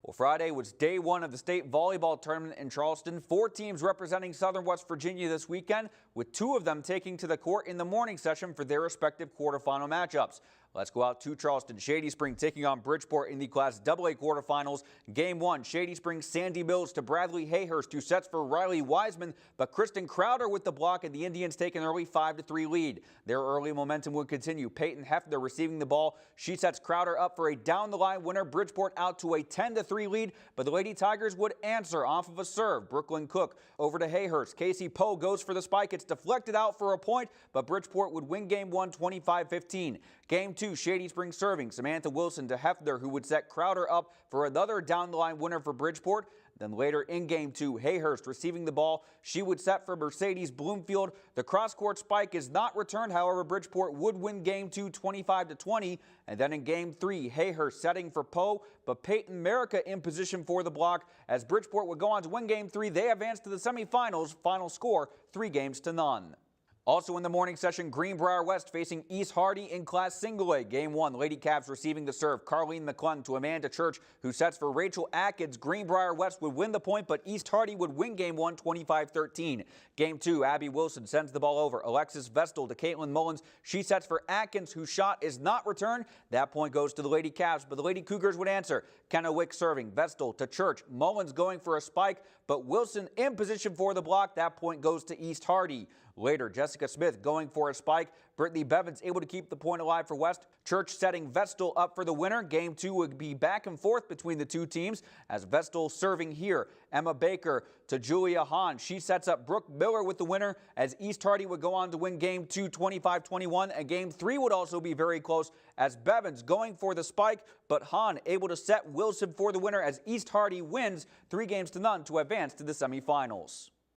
Well, Friday was day one of the state volleyball tournament in Charleston. 4 teams representing Southern West Virginia this weekend, with 2 of them taking to the court in the morning session for their respective quarterfinal matchups. Let's go out to Charleston. Shady Spring taking on Bridgeport in the Class AA quarterfinals. Game 1, Shady Spring Sandy Mills to Bradley Hayhurst, 2 sets for Riley Wiseman, but Kristen Crowder with the block, and the Indians take an early 5-3 lead. Their early momentum would continue. Peyton Hefner receiving the ball. She sets Crowder up for a down-the-line winner. Bridgeport out to a 10-3 lead, but the Lady Tigers would answer off of a serve. Brooklyn Cook over to Hayhurst. Casey Poe goes for the spike. It's deflected out for a point, but Bridgeport would win Game 1 25-15. Game 2, Shady Spring serving. Samantha Wilson to Hefner, who would set Crowder up for another down-the-line winner for Bridgeport. Then later in Game 2, Hayhurst receiving the ball. She would set for Mercedes Bloomfield. The cross-court spike is not returned. However, Bridgeport would win Game 2 25-20. And then in Game 3, Hayhurst setting for Poe, but Peyton Merica in position for the block. As Bridgeport would go on to win Game 3, they advance to the semifinals. Final score, 3-0. Also in the morning session, Greenbrier West facing East Hardy in Class Single A. Game 1, Lady Cavs receiving the serve. Carlene McClung to Amanda Church, who sets for Rachel Atkins. Greenbrier West would win the point, but East Hardy would win Game 1 25-13. Game 2, Abby Wilson sends the ball over. Alexis Vestal to Caitlin Mullins. She sets for Atkins, whose shot is not returned. That point goes to the Lady Cavs, but the Lady Cougars would answer. Kenna Wick serving. Vestal to Church. Mullins going for a spike, but Wilson in position for the block. That point goes to East Hardy. Later, Jessica Smith going for a spike. Brittany Bevins able to keep the point alive for West. Church setting Vestal up for the winner. Game 2 would be back and forth between the 2 teams as Vestal serving here. Emma Baker to Julia Hahn. She sets up Brooke Miller with the winner as East Hardy would go on to win Game 2 25-21. And Game 3 would also be very close as Bevins going for the spike, but Hahn able to set Wilson for the winner as East Hardy wins 3-0 to advance to the semifinals.